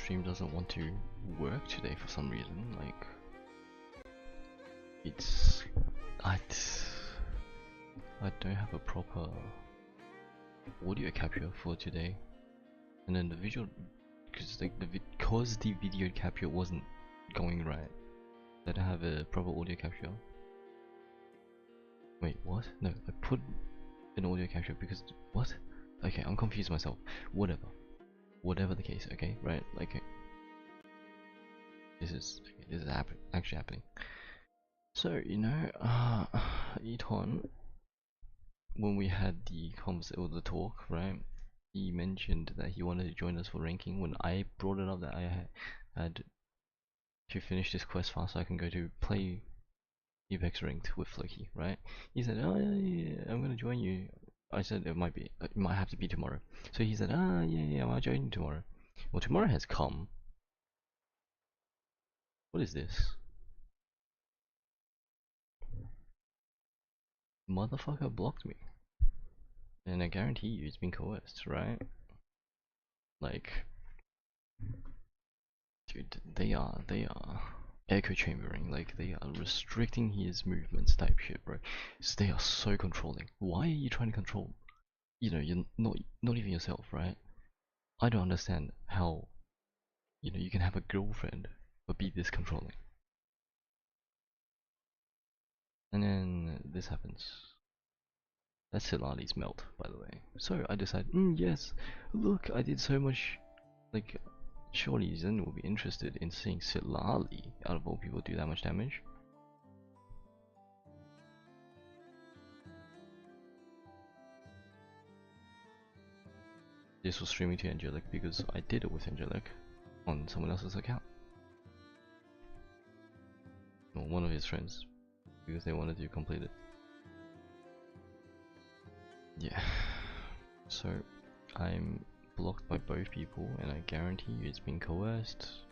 stream doesn't want to work today for some reason. Like, it's I don't have a proper audio capture for today, and then the visual, because like the video capture wasn't going right. I don't have a proper audio capture. Wait, what? No, I put an audio capture because what? Okay, I'm confused myself. Whatever the case. Okay, right? Like, this is actually happening. So you know, Eton, when we had the talk, right? He mentioned that he wanted to join us for ranking. When I brought it up that I had to finish this quest fast so I can go to play Apex ranked with Floki, right? He said, "Oh yeah, I'm gonna join you." I said it might have to be tomorrow. So he said, "Ah yeah, I'll join you tomorrow." Well, tomorrow has come. What is this? Motherfucker blocked me, and I guarantee you it's been coerced, right? Like, dude, they are echo chambering, like they are restricting his movements type shit, bro. So they are so controlling. Why are you trying to control? You know, you're not even yourself, right? I don't understand how, you know, you can have a girlfriend but be this controlling. And then this happens. That's Hilali's melt, by the way. So I decided, yes, look, I did so much, like, surely Zen will be interested in seeing Silali out of all people do that much damage. This was streaming to Angelic because I did it with Angelic on someone else's account. Well, one of his friends, because they wanted to complete it. Yeah. So I'm blocked by both people, and I guarantee you it's been coerced.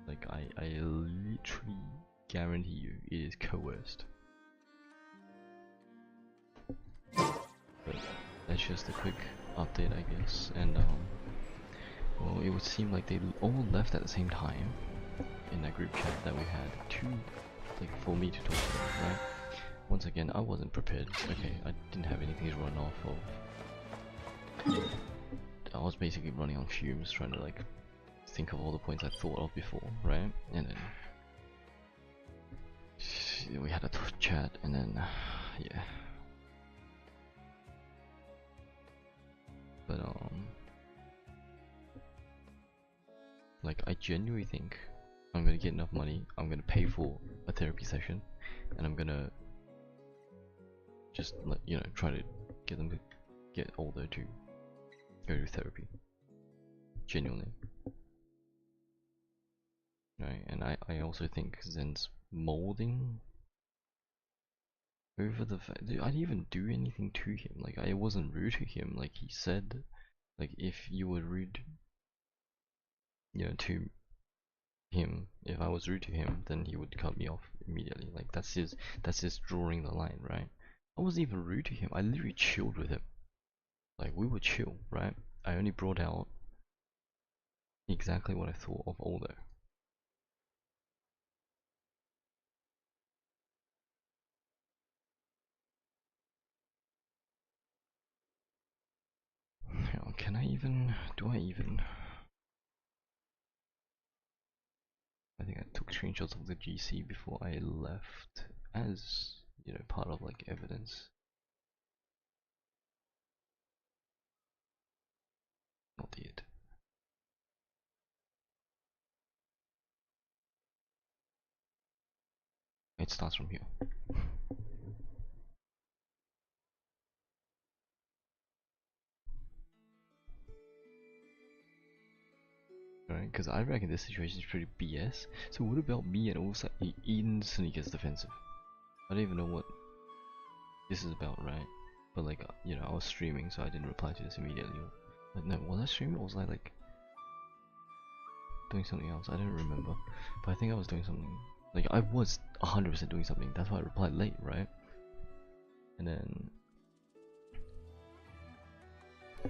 Like, I literally guarantee you it is coerced. But that's just a quick update, I guess. And well, it would seem like they all left at the same time in that group chat that we had for me to talk to them, right? Once again, I wasn't prepared. Okay, I didn't have anything to run off of. I was basically running on fumes, trying to like think of all the points I thought of before, right? And then we had a chat, and then yeah. But like, I genuinely think I'm gonna get enough money. I'm gonna pay for a therapy session, and I'm gonna just, you know, try to get them to get older to go to therapy. Genuinely. Right, and I also think Zen's molding over the fact, I didn't even do anything to him. Like, I wasn't rude to him. Like, he said, like, if you were rude, you know, to him, if I was rude to him, then he would cut me off immediately. Like, that's his drawing the line, right? I wasn't even rude to him. I literally chilled with him. Like, we were chill, right? I only brought out exactly what I thought of Aldo. Can I even? Do I even? I think I took screenshots of the GC before I left, as, you know, part of like evidence. Not yet. It starts from here. Right? Because I reckon this situation is pretty BS. So what about me and also instantly gets defensive? I don't even know what this is about, right? But like, you know, I was streaming, so I didn't reply to this immediately. But no, was I streaming or was I like doing something else? I don't remember. But I think I was doing something. Like, I was 100% doing something. That's why I replied late, right? And then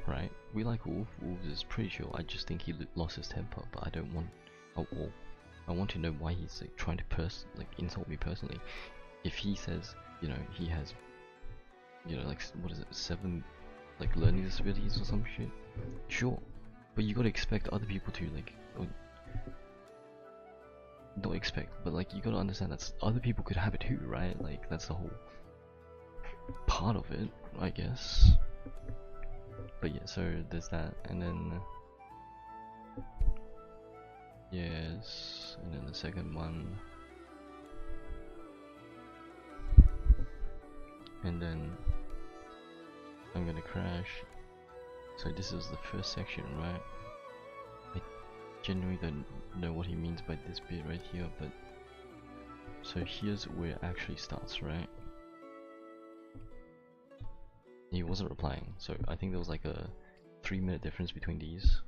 right? We like Wolf. Wolf is pretty chill. I just think he lost his temper, but I don't want. Oh, well, I want to know why he's like trying to insult me personally. If he says, you know, he has, you know, like what is it, 7 like learning disabilities or some shit, sure, but you gotta expect other people to like, not expect, but like you gotta understand that other people could have it too, right? Like that's the whole part of it, I guess. But yeah, so there's that, and then yes, and then the second one, and then I'm gonna crash. So this is the first section, right? I genuinely don't know what he means by this bit right here, but so here's where it actually starts, right? He wasn't replying, so I think there was like a 3-minute difference between these.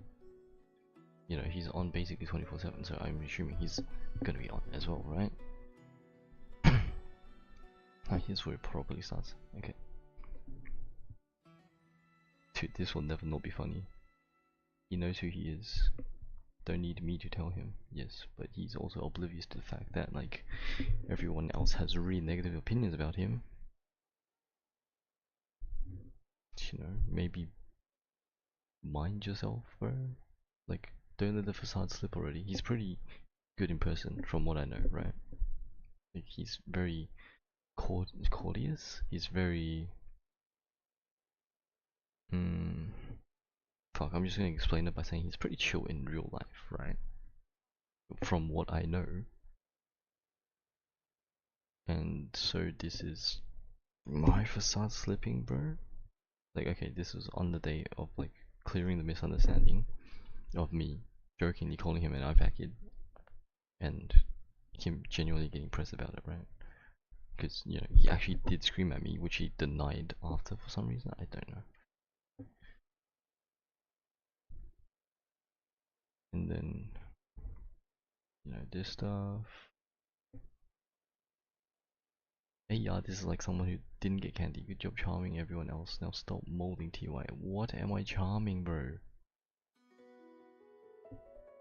You know, he's on basically 24/7, so I'm assuming he's gonna be on as well, right? Here's where it probably starts. Okay. Dude, this will never not be funny. He knows who he is. Don't need me to tell him. Yes, but he's also oblivious to the fact that like everyone else has really negative opinions about him. You know, maybe mind yourself, bro. Like, don't let the facade slip already. He's pretty good in person, from what I know, right? Like, he's very courteous. He's very fuck. I'm just gonna explain it by saying he's pretty chill in real life, right? From what I know. And so this is my facade slipping, bro. Like, okay, this was on the day of like clearing the misunderstanding of me jokingly calling him an iPad kid, and him genuinely getting pressed about it, right? Because you know he actually did scream at me, which he denied after for some reason. I don't know. And then you know this stuff. Hey, yeah, this is like someone who didn't get candy. Good job charming everyone else. Now stop molding TY. What am I charming, bro?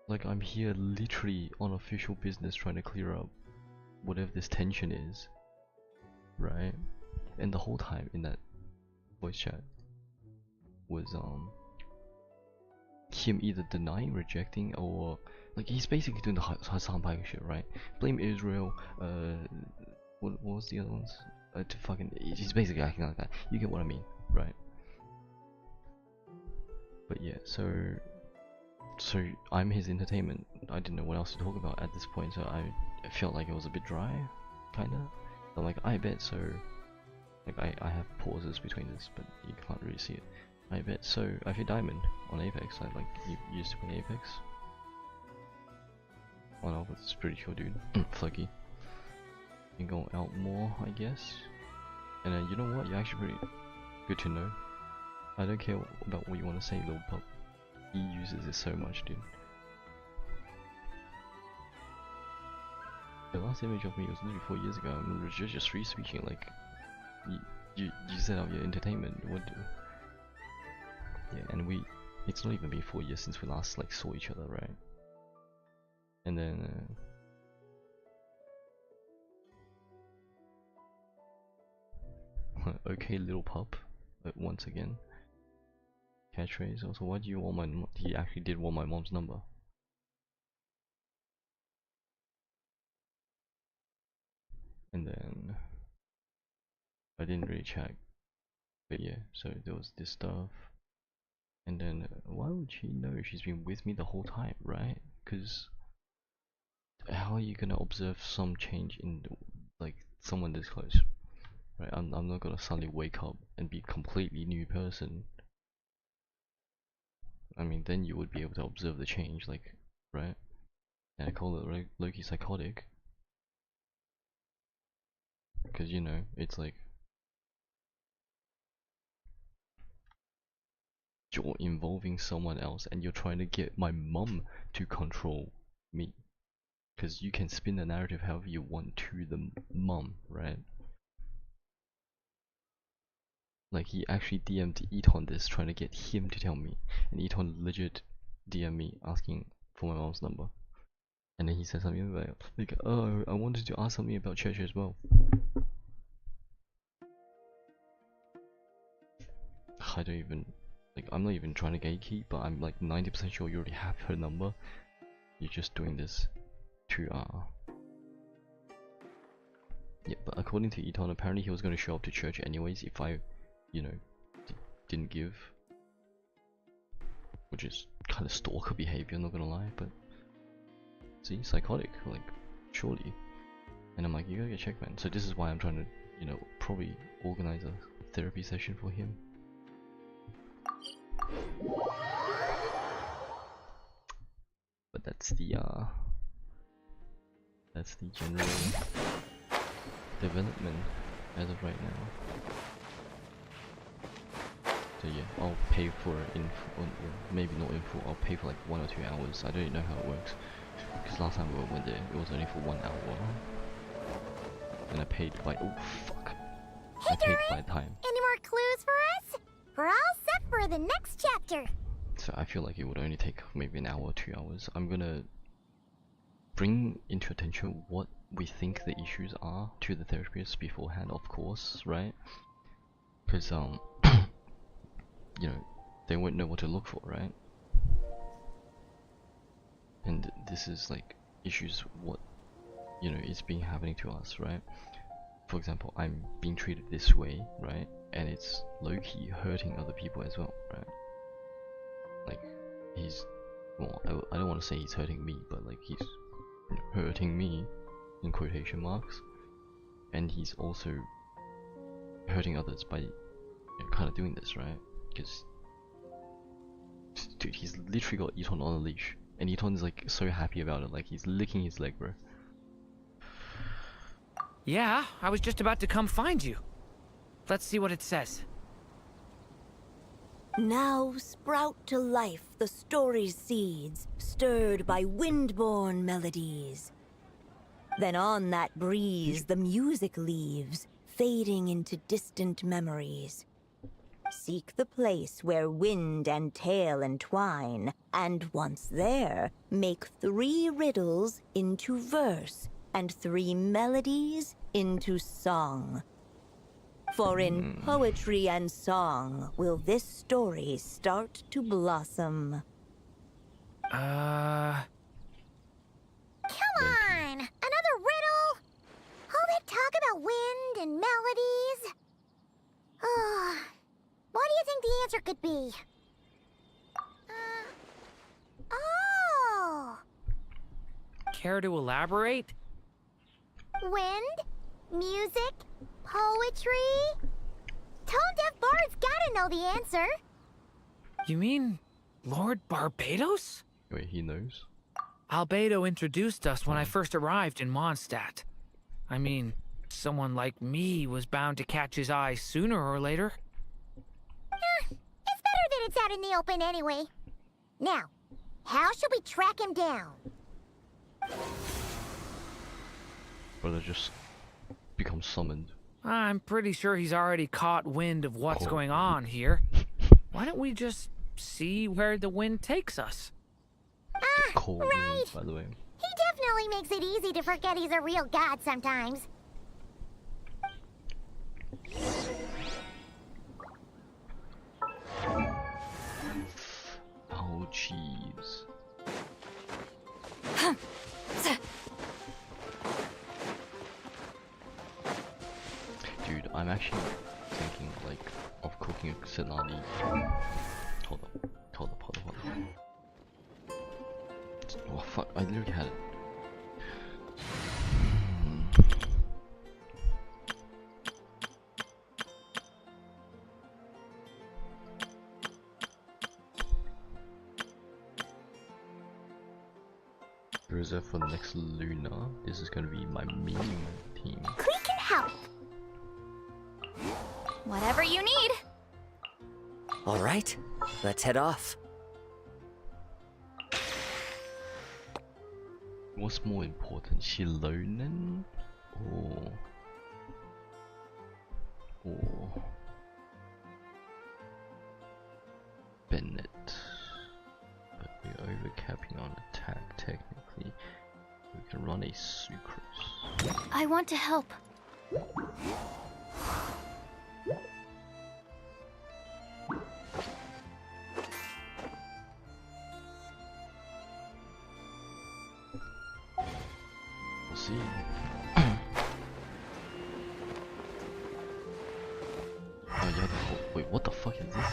Like I'm here literally on official business trying to clear up whatever this tension is, right? And the whole time in that voice chat was him either denying, rejecting, or like he's basically doing the Hassan Piker shit, right? Blame Israel. What was the other ones? To fucking, he's basically acting like that. You get what I mean, right? But yeah, so I'm his entertainment. I didn't know what else to talk about at this point, so I felt like it was a bit dry, kinda. I'm like, I bet so. Like I have pauses between this, but you can't really see it. I bet so. I hit diamond on Apex. I like you used to play Apex. Oh no, but it's pretty cool, dude. Flucky. Can go out more, I guess. And then you know what? You're actually pretty good to know. I don't care about what you want to say, little pup. He uses it so much, dude. The last image of me was literally 4 years ago. I'm just free speaking. Like, you set out your entertainment. What? Yeah, and it's not even been 4 years since we last like saw each other, right? And then okay, little pup, but once again, catchphrase. Also, why do you want my? He actually did want my mom's number. And then I didn't really check, but yeah. So there was this stuff, and then why would she know? She's been with me the whole time, right? Because how are you gonna observe some change in like someone this close? Right? I'm not gonna suddenly wake up and be a completely new person. I mean, then you would be able to observe the change, like, right? And I call it Loki psychotic, because you know it's like you're involving someone else and you're trying to get my mum to control me, because you can spin the narrative however you want to the mum, right? Like he actually DM'd Eton this, trying to get him to tell me, and Eton legit DM me asking for my mom's number, and then he said something like, oh, I wanted to ask something about church as well. I don't even, like, I'm not even trying to gatekeep, but I'm like 90% sure you already have her number. You're just doing this to yeah, but according to Eton, apparently he was going to show up to church anyways if I, you know, didn't give. Which is kind of stalker behavior, not gonna lie, but see, psychotic, like, surely. And I'm like, you gotta get checked, man. So this is why I'm trying to, you know, probably organize a therapy session for him. But that's the general development as of right now. So yeah, I'll pay for maybe not in full, I'll pay for like 1 or 2 hours. I don't even know how it works. Because last time we went there, it was only for 1 hour. And I paid by, oh fuck. Hey, I paid by time. Any more clues for us? We're all set for the next chapter. So I feel like it would only take maybe an hour or 2 hours. I'm gonna bring into attention what we think the issues are to the therapist beforehand, of course, right? Because you know, they won't know what to look for, right? And this is like issues what, you know, is being happening to us, right? For example, I'm being treated this way, right? And it's low-key hurting other people as well, right? Like, he's, well, I don't want to say he's hurting me, but like he's, you know, hurting me in quotation marks, and he's also hurting others by, you know, kind of doing this, right? Because dude, he's literally got Eton on a leash, and Eton's like so happy about it, like he's licking his leg, bro. Yeah, I was just about to come find you. Let's see what it says. Now sprout to life the story's seeds, stirred by wind-borne melodies. Then on that breeze the music leaves, fading into distant memories. Seek the place where wind and tale entwine, and once there, make 3 riddles into verse, and 3 melodies into song. For in poetry and song will this story start to blossom. Come on! Another riddle? All that talk about wind and melodies? What do you think the answer could be? Oh! Care to elaborate? Wind? Music? Poetry? Tone-deaf bards gotta know the answer. You mean Lord Barbados? Wait, he knows? Albedo introduced us when I first arrived in Mondstadt. I mean, someone like me was bound to catch his eye sooner or later. It's better that it's out in the open anyway. Now, how should we track him down? Brother just becomes summoned. I'm pretty sure he's already caught wind of what's going on here. Why don't we just see where the wind takes us? Cold right. wind, by the way. He definitely makes it easy to forget he's a real god sometimes. Oh, jeez. Dude, I'm actually thinking, like, of cooking a salami. Hold up. Oh, fuck, I literally had it. Reserved for the next Luna. This is gonna be my meme team. We can help. Whatever you need. All right, let's head off. What's more important, Shilonen or recapping on attack, technically. We can run a sucrose. I want to help. We'll see. Oh yeah, wait, what the fuck is this?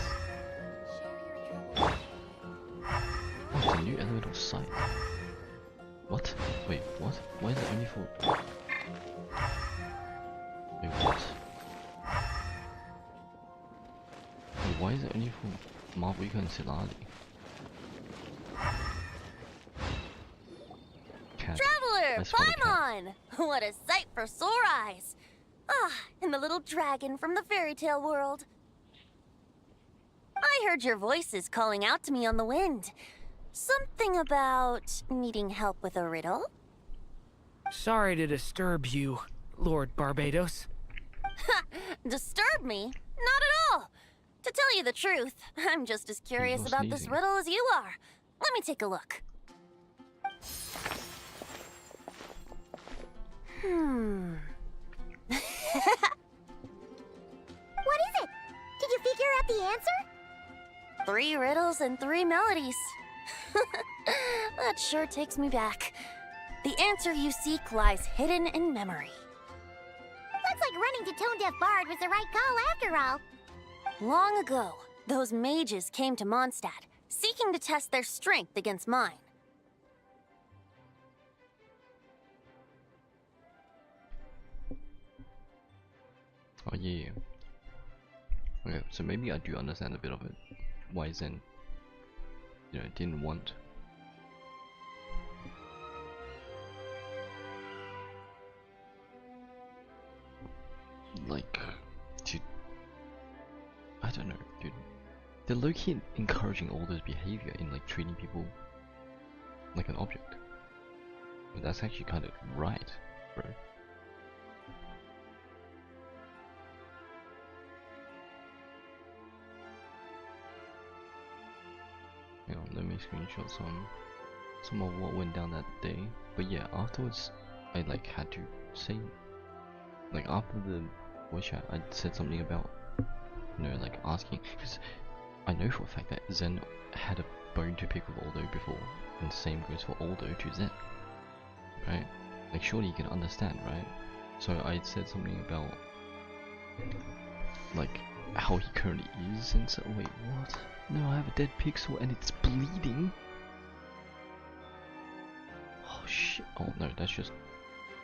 Oh, it's a new elemental site. What? Wait, what? Why is it only for... Wait, what? Wait, why is it only for Marbuika and Silali? Cat. Traveler, I spot a climb on! What a sight for sore eyes! Ah, and the little dragon from the fairy tale world. I heard your voices calling out to me on the wind. Something about needing help with a riddle? Sorry to disturb you, Lord Barbados. Disturb me? Not at all! To tell you the truth, I'm just as curious You're about this sneezing. riddle as you are. Let me take a look. What is it? Did you figure out the answer? 3 riddles and 3 melodies. That sure takes me back. The answer you seek lies hidden in memory. Looks like running to Tone Deaf Bard was the right call after all. Long ago, those mages came to Mondstadt, seeking to test their strength against mine. Oh yeah. Okay, so maybe I do understand a bit of it. Why Zen, you know, didn't want. Like, to, I don't know, dude. They're low-key encouraging all this behavior in like treating people like an object. But that's actually kind of right, bro. Hang on, let me screenshot some of what went down that day. But yeah, afterwards, I like had to say, like after the voice chat, I said something about, you know, like asking, because I know for a fact that Zen had a bone to pick with Aldo before, and the same goes for Aldo to Zen, right? Like surely you can understand, right? So I said something about like how he currently is, and so wait, what? No, I have a dead pixel and it's bleeding. Oh shit! Oh no, that's just.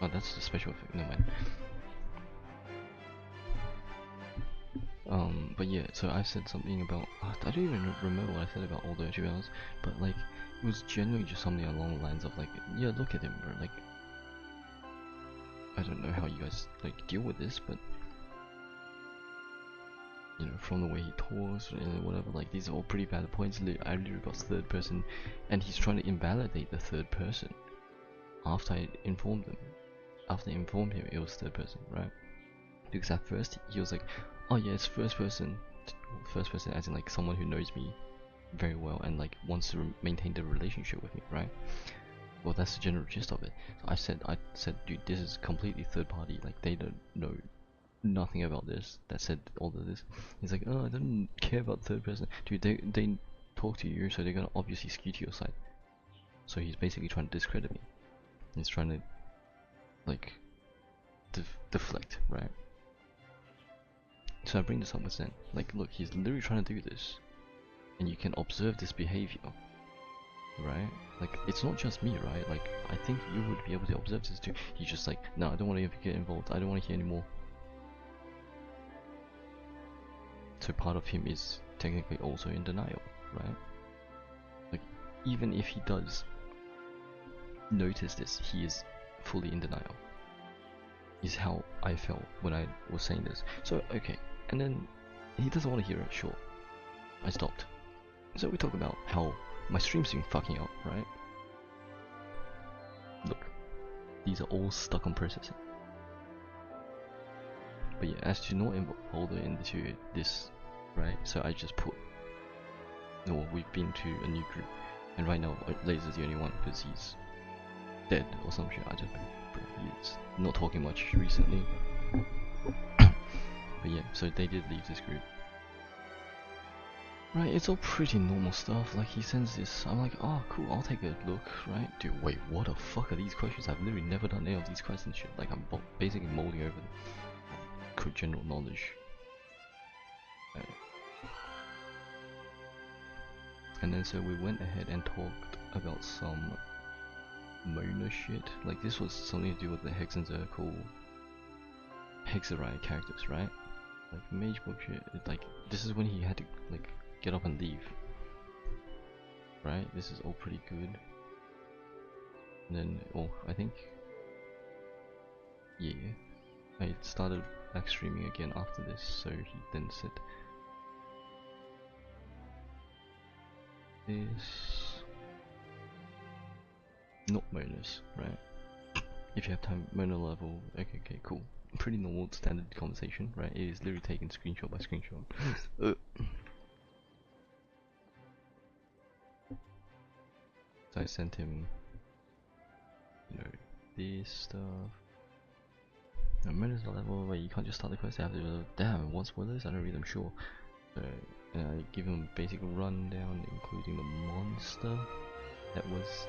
Oh, that's the special effect. No man. But yeah, so I said something about. I don't even remember what I said about Aldo, to be honest. But like, it was generally just something along the lines of like, yeah, look at him, bro. Like, I don't know how you guys like deal with this, but you know, from the way he talks and whatever, like these are all pretty valid points. I literally got third person, and he's trying to invalidate the third person after I informed him. After I informed him it was third person, right? Because at first he was like, oh yeah, it's first person as in like someone who knows me very well and like wants to maintain the relationship with me, right? Well, that's the general gist of it. So I said, dude, this is completely third party. Like they don't know nothing about this. That said all of this. He's like, oh, I don't care about third person. Dude, they talk to you, so they're gonna obviously skew to your side. So he's basically trying to discredit me. He's trying to like deflect, right? So I bring this up with Zen. Like, look, he's literally trying to do this, and you can observe this behavior, right? Like, it's not just me, right? Like, I think you would be able to observe this too. He's just like, no, I don't want to get involved. I don't want to hear anymore. So part of him is technically also in denial, right? Like, even if he does notice this, he is fully in denial. Is how I felt when I was saying this. So, okay. And then he doesn't want to hear it, sure. I stopped. So we talk about how my stream's been fucking up, right? Look, these are all stuck on processing. But yeah, as to not involve into this, right? So I just put, no, we've been to a new group. And right now, Laser's the only one because he's dead or some shit. I just, bro, he's not talking much recently. But yeah, so they did leave this group. Right, it's all pretty normal stuff. Like he sends this, I'm like, oh cool, I'll take a look. Right, dude, wait, what the fuck are these questions? I've literally never done any of these quests and shit. Like I'm basically molding over the general knowledge. And then so we went ahead and talked about some Mona shit. Like this was something to do with the Hex and Zircle Hexarite characters, right? Like mage book shit. Like this is when he had to like get up and leave. Right? This is all pretty good. And then I think yeah. I started back streaming again after this, so he then said this not Monas, right? If you have time, Mona level, okay, cool. Pretty normal standard conversation, right? It is literally taken screenshot by screenshot. So I sent him, you know, this stuff. Now, Mona's level where you can't just start the quest after. Damn, what spoilers? I don't read them, sure. So, I give him a basic rundown, including the monster that was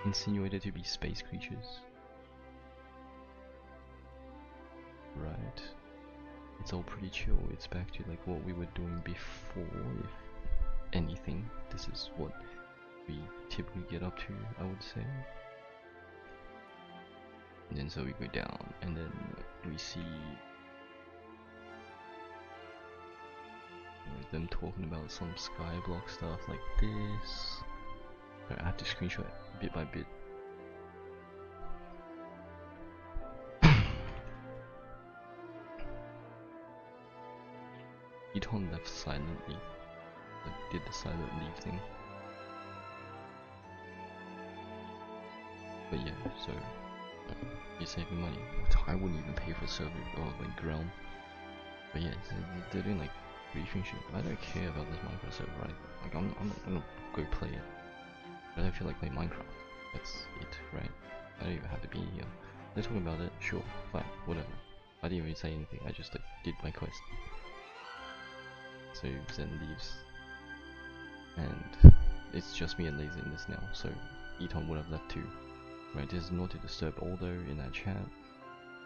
insinuated to be space creatures. Right. It's all pretty chill. It's back to like what we were doing before, if anything. This is what we typically get up to, I would say. And then so we go down, and then we see them talking about some skyblock stuff like this. I have to screenshot it bit by bit. Eton left silently, like did the silent leave thing. But yeah, so you're saving money. I wouldn't even pay for server or like ground. But yeah, they're doing like briefing shit. I don't care about this Minecraft server, right? Like I'm not gonna go play it. I don't feel like playing Minecraft. That's it, right? I don't even have to be here. They're talking about it, sure, fine, whatever. I didn't even say anything, I just like did my quest. So Zen leaves. And it's just me and Laser in this now, so Eton would have left too. Right, there's not to disturb Aldo in that chat.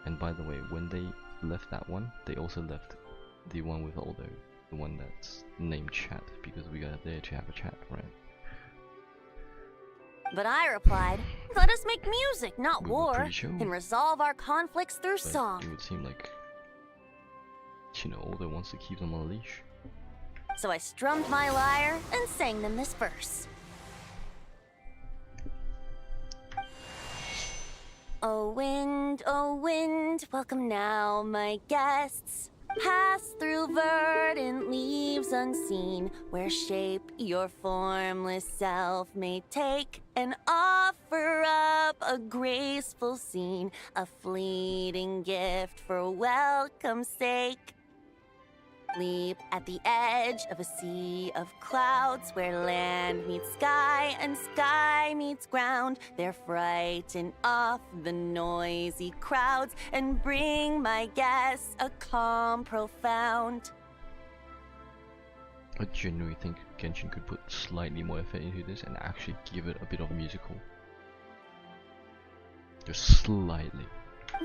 And by the way, when they left that one, they also left the one with Aldo, the one that's named chat, because we got there to have a chat, right? But I replied, let us make music, not We were war, pretty chill. and resolve our conflicts through But song. it would seem like, you know, Aldo wants to keep them on a leash. So I strummed my lyre and sang them this verse. Oh wind, welcome now, my guests. Pass through verdant leaves unseen, where shape your formless self may take, and offer up a graceful scene, a fleeting gift for welcome's sake. Leap at the edge of a sea of clouds, where land meets sky and sky meets ground. There frighten off the noisy crowds and bring my guests a calm profound. I genuinely think Genshin could put slightly more effort into this and actually give it a bit of musical. Just slightly.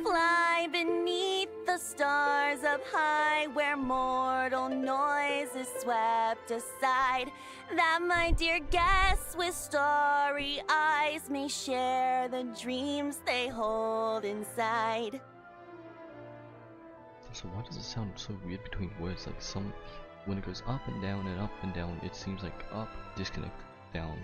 Fly beneath the stars up high, where mortal noise is swept aside, that my dear guests with starry eyes may share the dreams they hold inside. So why does it sound so weird between words? Like when it goes up and down, it seems like up, disconnect, down.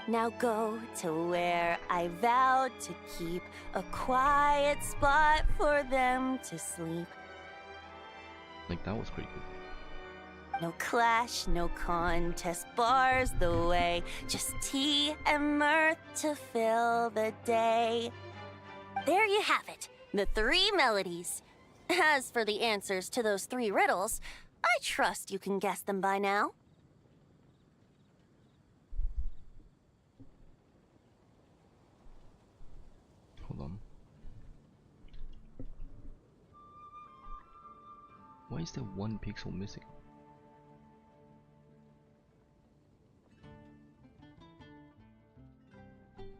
Now go to where I vowed to keep a quiet spot for them to sleep. Like that was pretty good. No clash, no contest bars the way, just tea and mirth to fill the day. There you have it, the 3 melodies. As for the answers to those 3 riddles, I trust you can guess them by now. Why is there 1 pixel missing?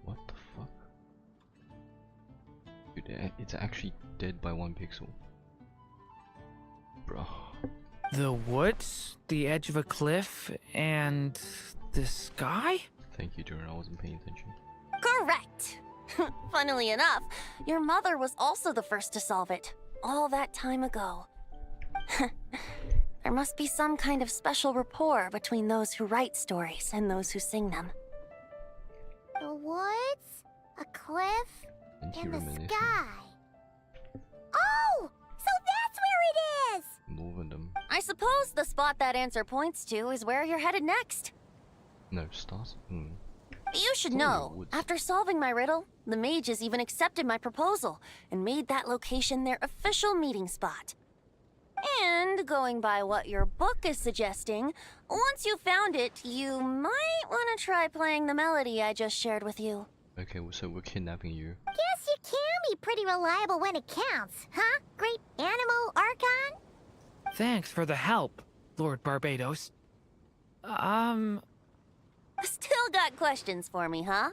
What the fuck? Dude, it's actually dead by 1 pixel. Bro. The woods, the edge of a cliff, and the sky? Thank you, Durin. I wasn't paying attention. Correct! Funnily enough, your mother was also the first to solve it, all that time ago. There must be some kind of special rapport between those who write stories and those who sing them. The woods, a cliff, And and the reminiscing. sky. Oh! So that's where it is! Moving them. I suppose the spot that answer points to is where you're headed next. No, stars? You should It's only know, woods. after solving my riddle, the mages even accepted my proposal and made that location their official meeting spot. And going by what your book is suggesting, once you found it, you might want to try playing the melody I just shared with you. Okay, well, so we're kidnapping you. Guess you can be pretty reliable when it counts, huh? Great animal Archon? Thanks for the help, Lord Barbados. Still got questions for me, huh?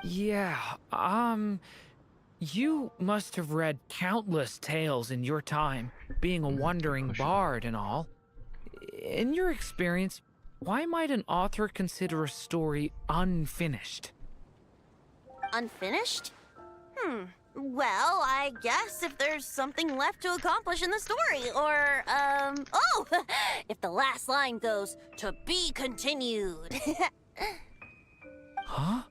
Yeah, you must have read countless tales in your time, being a wandering question. bard and all. In your experience, why might an author consider a story unfinished? Unfinished? Well, I guess if there's something left to accomplish in the story, or, oh! If the last line goes, "To be continued." Huh?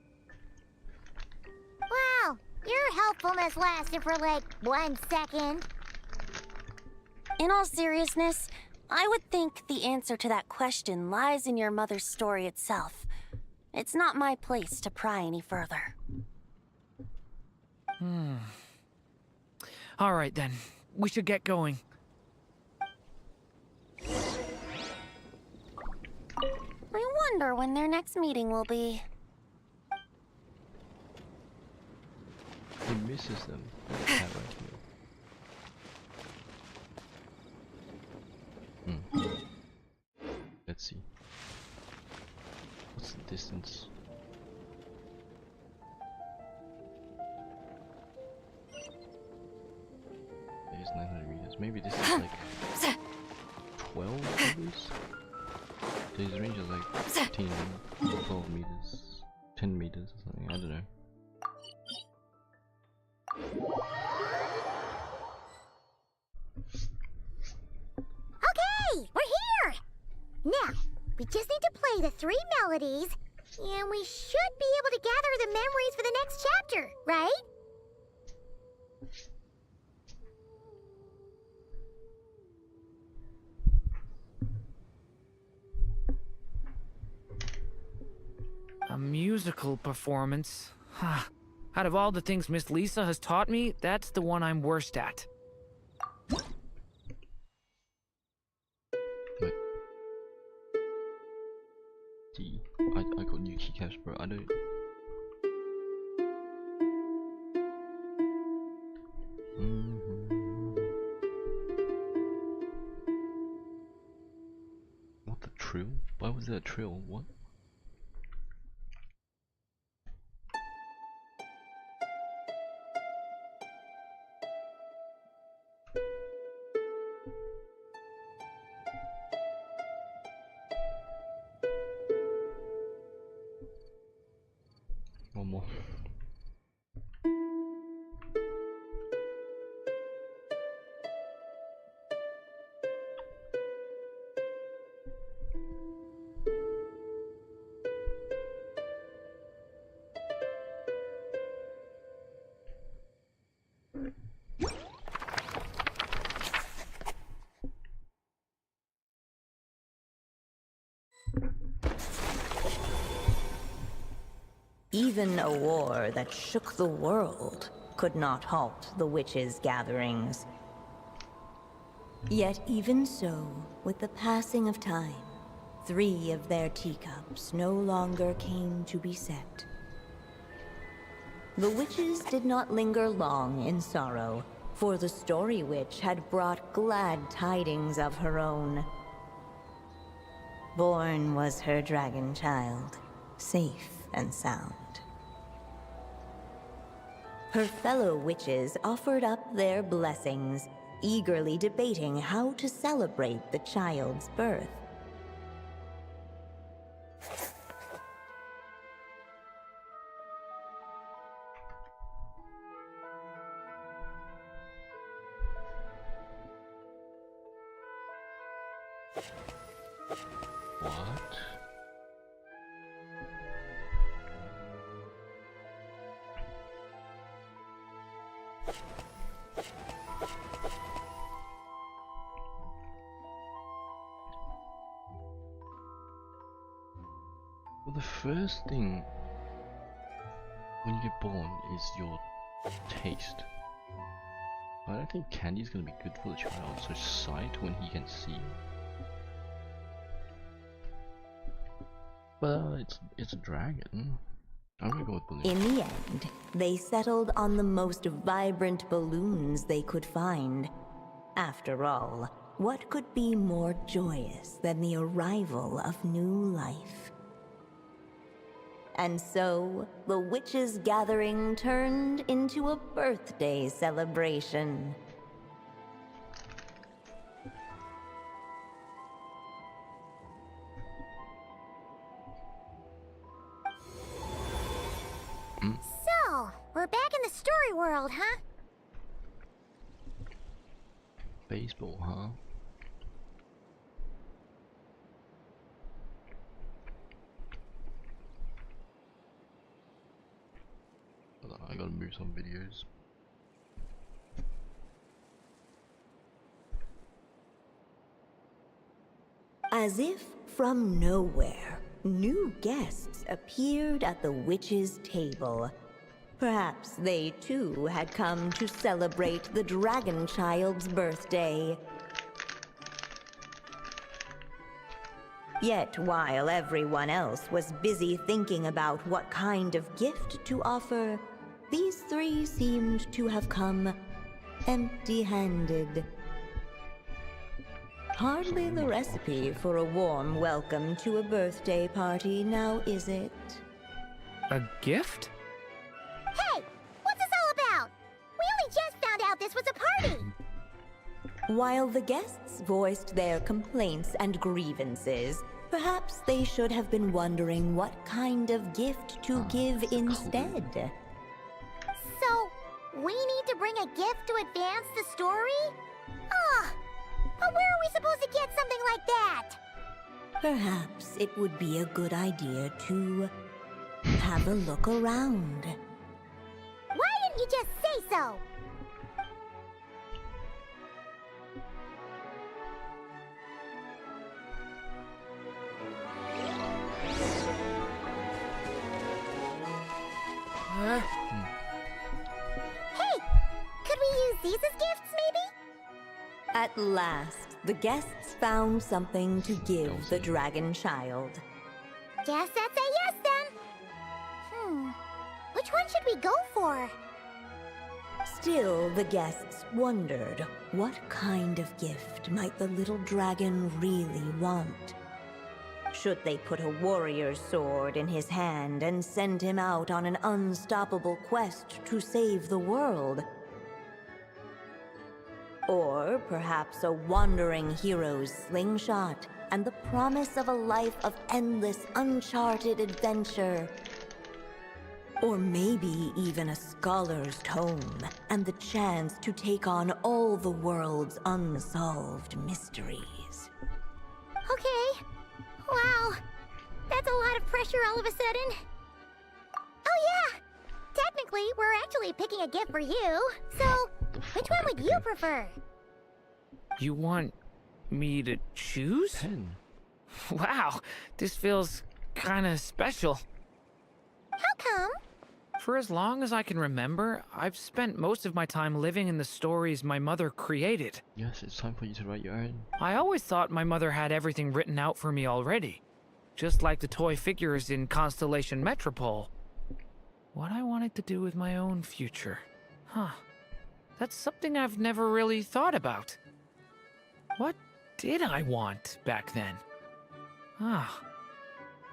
Wow, your helpfulness lasted for like 1 second. In all seriousness, I would think the answer to that question lies in your mother's story itself. It's not my place to pry any further. All right then, we should get going. I wonder when their next meeting will be. He misses them. That right here. Let's see. What's the distance? There's 900 meters. Maybe this is like 12 meters? His range is like 15, 12 meters, 10 meters or something, I don't know. Okay, we're here! Now, we just need to play the 3 melodies, and we should be able to gather the memories for the next chapter, right? A musical performance? Huh. Out of all the things Miss Lisa has taught me, that's the one I'm worst at. Wait. D. I got new keycaps, bro. I don't. What the trill? Why was there a trill? What? One more. Even a war that shook the world could not halt the witches' gatherings. Yet even so, with the passing of time, 3 of their teacups no longer came to be set. The witches did not linger long in sorrow, for the Story Witch had brought glad tidings of her own. Born was her dragon child, safe and sound. Her fellow witches offered up their blessings, eagerly debating how to celebrate the child's birth. What? Well, the first thing when you get born is your taste. I don't think candy is going to be good for the child, so sight when he can see. But it's a dragon. I'm gonna go with balloons. In the end, they settled on the most vibrant balloons they could find. After all, what could be more joyous than the arrival of new life? And so, the witches' gathering turned into a birthday celebration. So, we're back in the story world, huh? Baseball, huh? Hold on, I gotta move some videos. As if from nowhere, new guests appeared at the witches' table. Perhaps they too had come to celebrate the dragon child's birthday. Yet while everyone else was busy thinking about what kind of gift to offer, these three seemed to have come empty-handed. Hardly the recipe for a warm welcome to a birthday party, now is it? A gift? Hey, what's this all about? We only just found out this was a party! While the guests voiced their complaints and grievances, perhaps they should have been wondering what kind of gift to give instead. So, we need to bring a gift to advance the story? Ugh! But where are we supposed to get something like that? Perhaps it would be a good idea to have a look around. Why didn't you just say so? Hey, could we use these as gifts, maybe? At last, the guests found something to give the dragon child. Guess that's a yes then. Which one should we go for? Still, the guests wondered what kind of gift might the little dragon really want. Should they put a warrior's sword in his hand and send him out on an unstoppable quest to save the world? Or perhaps a wandering hero's slingshot and the promise of a life of endless, uncharted adventure. Or maybe even a scholar's tome and the chance to take on all the world's unsolved mysteries. Okay. Wow. That's a lot of pressure all of a sudden. Oh yeah! Technically, we're actually picking a gift for you. So, which one would you prefer? You want me to choose? Pen. Wow, this feels kinda special. How come? For as long as I can remember, I've spent most of my time living in the stories my mother created. Yes, it's time for you to write your own. I always thought my mother had everything written out for me already. Just like the toy figures in Constellation Metropole. What I wanted to do with my own future. Huh. That's something I've never really thought about. What did I want back then? Ah,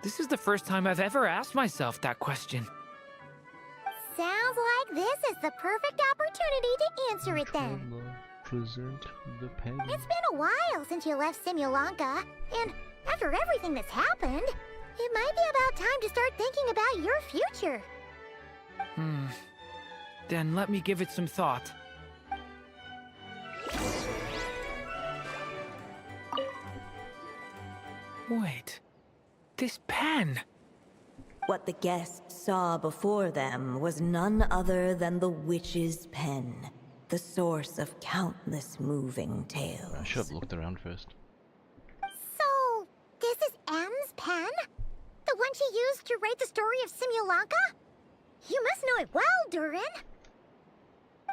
this is the first time I've ever asked myself that question. Sounds like this is the perfect opportunity to answer it then. Present the pen. It's been a while since you left Simulanka, and after everything that's happened, it might be about time to start thinking about your future. Then let me give it some thought. Wait, this pen. What the guests saw before them was none other than the witch's pen, the source of countless moving tales. I should have looked around first. So, this is M's pen? The one she used to write the story of Simulanka? You must know it well, Durin.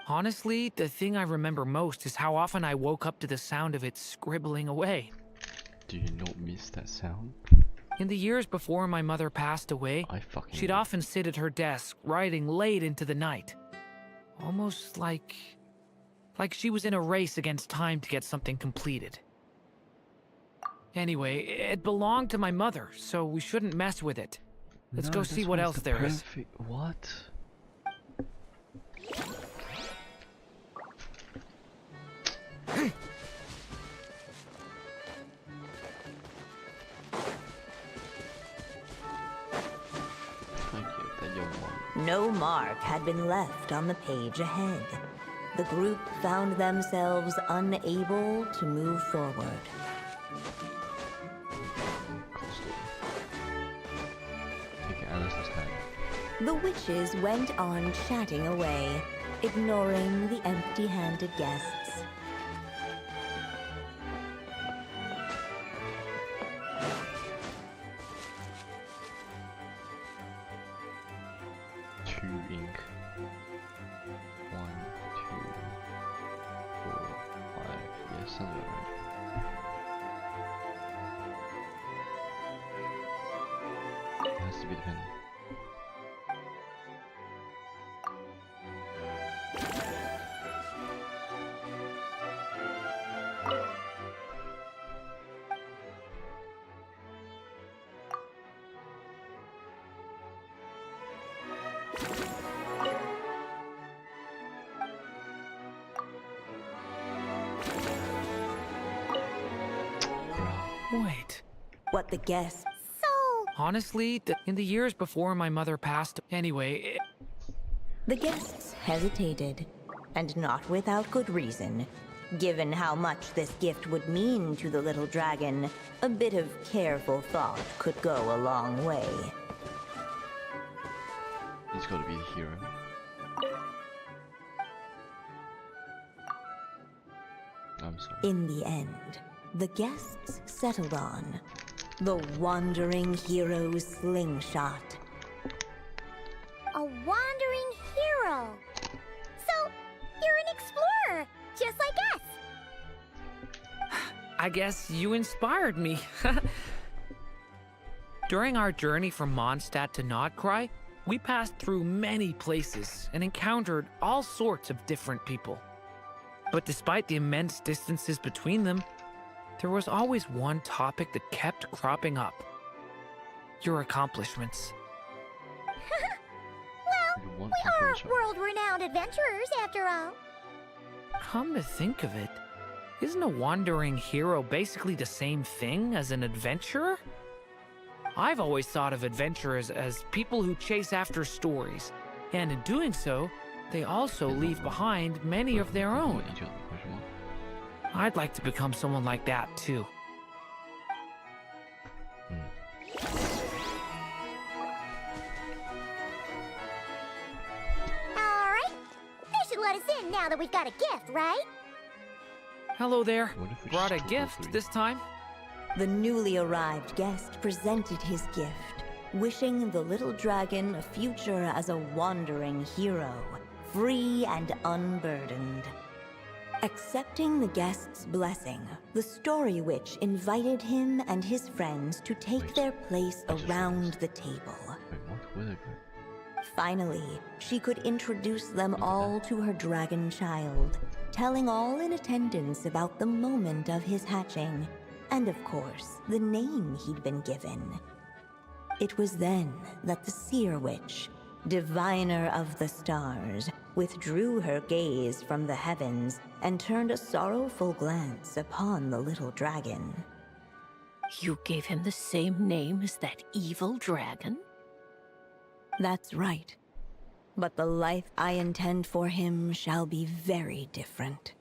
Honestly, the thing I remember most is how often I woke up to the sound of it scribbling away. Do you not miss that sound? In the years before my mother passed away, she'd often sit at her desk, writing late into the night. Almost like she was in a race against time to get something completed. Anyway, it belonged to my mother, so we shouldn't mess with it. Let's go see what else there is. What? No mark had been left on the page ahead. The group found themselves unable to move forward. The witches went on chatting away, ignoring the empty-handed guests. Ink. 1, 2, 4, 5. Yes, sounds about right. It has to be the penny. Wait. What the guests... So... Honestly, in the years before my mother passed... Anyway... The guests hesitated, and not without good reason. Given how much this gift would mean to the little dragon, a bit of careful thought could go a long way. He's got to be the hero. I'm sorry. In the end, the guests settled on the wandering hero's slingshot. A wandering hero. So, you're an explorer, just like us. I guess you inspired me. During our journey from Mondstadt to Nodcry, we passed through many places and encountered all sorts of different people. But despite the immense distances between them, there was always one topic that kept cropping up. Your accomplishments. Well, we are world-renowned adventurers, after all. Come to think of it, isn't a wandering hero basically the same thing as an adventurer? I've always thought of adventurers as people who chase after stories, and in doing so, they also leave behind many of their own. I'd like to become someone like that, too. Alright, they should let us in now that we've got a gift, right? Hello there. Brought a gift this time. The newly arrived guest presented his gift, wishing the little dragon a future as a wandering hero, free and unburdened. Accepting the guest's blessing, the story witch invited him and his friends to take their place around the table. Wait, what? Where they go? Finally, she could introduce them all to her dragon child, telling all in attendance about the moment of his hatching, and of course, the name he'd been given. It was then that the seer witch, diviner of the stars, withdrew her gaze from the heavens and turned a sorrowful glance upon the little dragon. You gave him the same name as that evil dragon? That's right. But the life I intend for him shall be very different.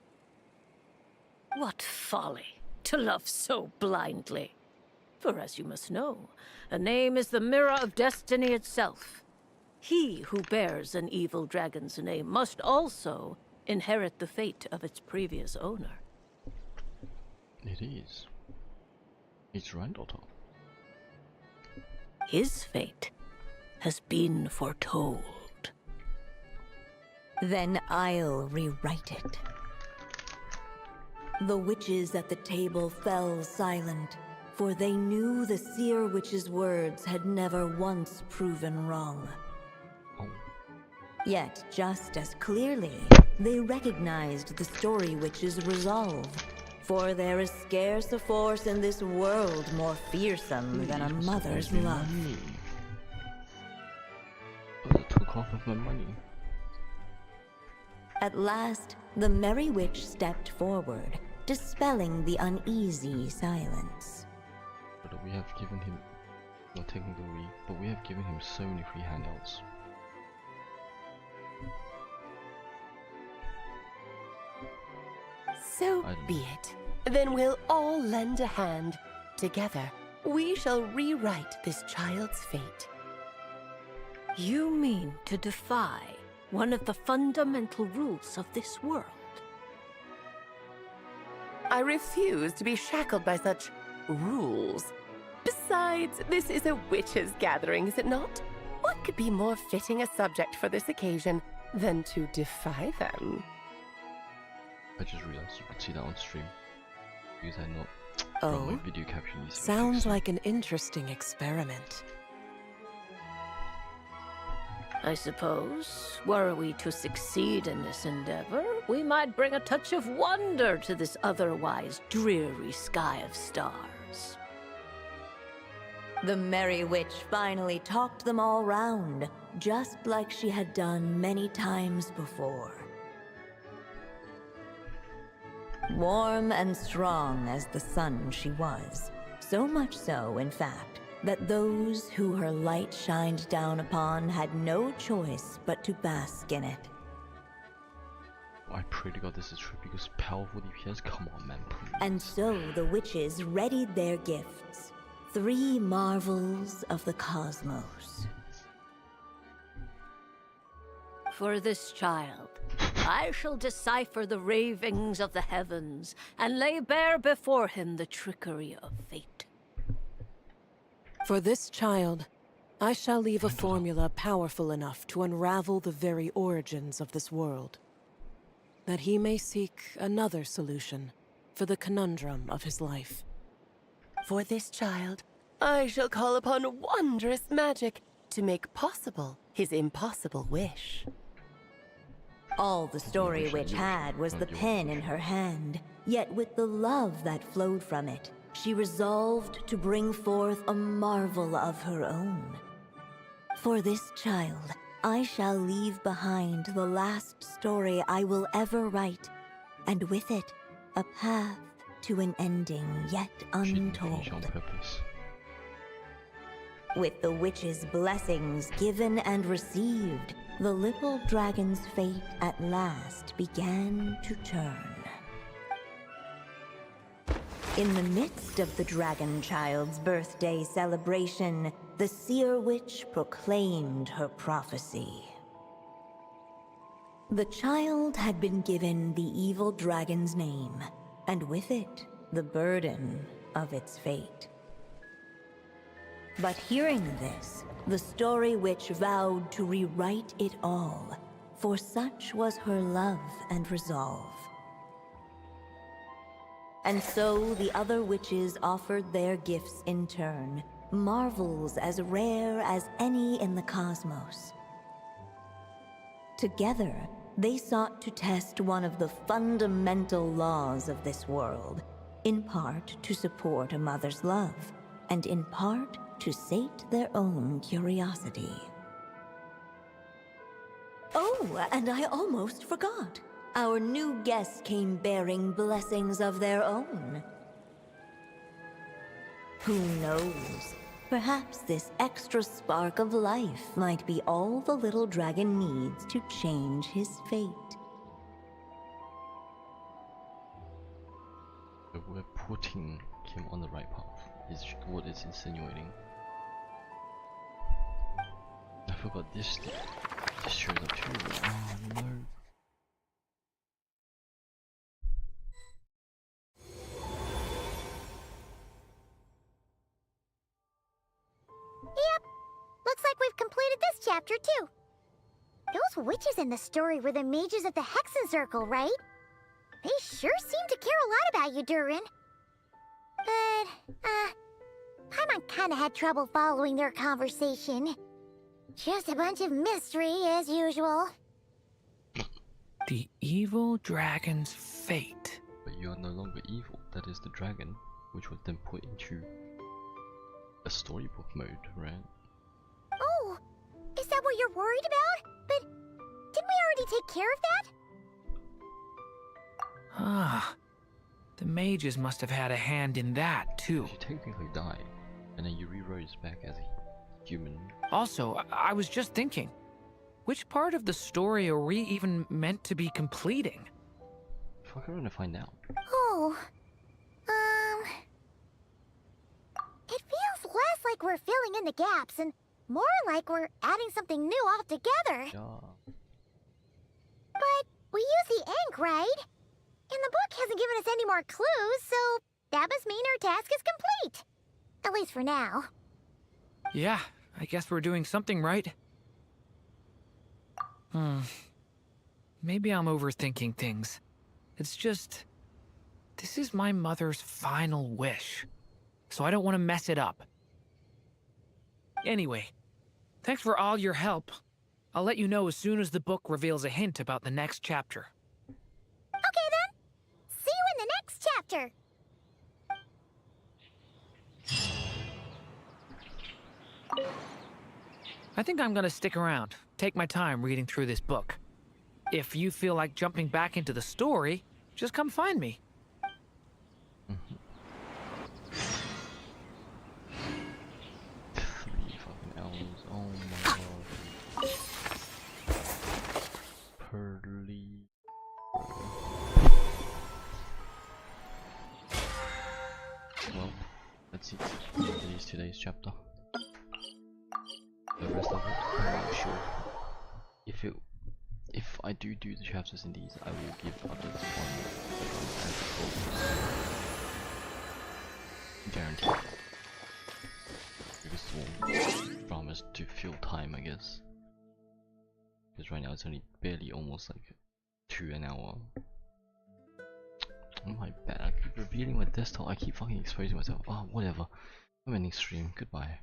What folly, to love so blindly. For as you must know, a name is the mirror of destiny itself. He who bears an evil dragon's name must also inherit the fate of its previous owner. It is. It's granddaughter. His fate has been foretold. Then I'll rewrite it. The witches at the table fell silent, for they knew the seer witch's words had never once proven wrong. Oh. Yet, just as clearly, they recognized the story witch's resolve. For there is scarce a force in this world more fearsome than a mother's love. But it took half of my money. At last, the merry witch stepped forward, dispelling the uneasy silence. But we have given him, not technically, but we have given him so many free handouts. So be it. Then we'll all lend a hand. Together, we shall rewrite this child's fate. You mean to defy one of the fundamental rules of this world? I refuse to be shackled by such rules. Besides, this is a witches' gathering, is it not? What could be more fitting a subject for this occasion than to defy them? I just realized you could see that on stream. Because I not Oh, my video caption needs to be sounds fixed. like an interesting experiment. I suppose, were we to succeed in this endeavor, we might bring a touch of wonder to this otherwise dreary sky of stars. The merry witch finally talked them all round, just like she had done many times before. Warm and strong as the sun she was, so much so, in fact, that those who her light shined down upon had no choice but to bask in it. I pray to God this is true because powerful DPS, come on man, please. And so the witches readied their gifts, 3 marvels of the cosmos. For this child, I shall decipher the ravings of the heavens and lay bare before him the trickery of fate. For this child, I shall leave a formula powerful enough to unravel the very origins of this world, that he may seek another solution for the conundrum of his life. For this child, I shall call upon wondrous magic to make possible his impossible wish. All the story witch had was the pen in her hand, yet with the love that flowed from it, she resolved to bring forth a marvel of her own. For this child, I shall leave behind the last story I will ever write, and with it, a path to an ending yet She didn't untold. finish on purpose. With the witch's blessings given and received, the little dragon's fate at last began to turn. In the midst of the dragon child's birthday celebration, the seer witch proclaimed her prophecy. The child had been given the evil dragon's name, and with it, the burden of its fate. But hearing this, the story witch vowed to rewrite it all, for such was her love and resolve. And so the other witches offered their gifts in turn, marvels as rare as any in the cosmos. Together, they sought to test one of the fundamental laws of this world, in part to support a mother's love, and in part to sate their own curiosity. Oh, and I almost forgot. Our new guests came bearing blessings of their own. Who knows? Perhaps this extra spark of life might be all the little dragon needs to change his fate. So we're putting him on the right path, is what it's insinuating. I forgot this thing. This shows up too. Oh no. Yep. Looks like we've completed this chapter, too. Those witches in the story were the mages at the Hexen Circle, right? They sure seem to care a lot about you, Durin. But, Paimon kinda had trouble following their conversation. Just a bunch of mystery, as usual. The evil dragon's fate. But you are no longer evil. That is the dragon, which was then put into a storybook mode, right? Oh, is that what you're worried about? But didn't we already take care of that? Ah, the mages must have had a hand in that, too. She technically died, and then you re-rose back as a human. Also, I was just thinking, which part of the story are we even meant to be completing? Fuck around to find out. Oh, it feels less like we're filling in the gaps and more like we're adding something new altogether. Yeah. But we use the ink, right? And the book hasn't given us any more clues, so that must mean our task is complete. At least for now. Yeah, I guess we're doing something right. Maybe I'm overthinking things. It's just... this is my mother's final wish, so I don't want to mess it up. Anyway, thanks for all your help. I'll let you know as soon as the book reveals a hint about the next chapter. Okay then. See you in the next chapter. I think I'm gonna stick around, take my time reading through this book. If you feel like jumping back into the story, just come find me. 3 fucking hours. Oh my god. Pearly. Well, let's see. Today's chapter. The rest of it, I'm not sure. If I do the chapters in these, I will give updates on guaranteed. Because we'll promise to fill time, I guess. Because right now it's only barely almost like 2 an hour. Oh my bad, I keep revealing my desktop, I keep fucking exposing myself. Oh, whatever. I'm ending stream, goodbye.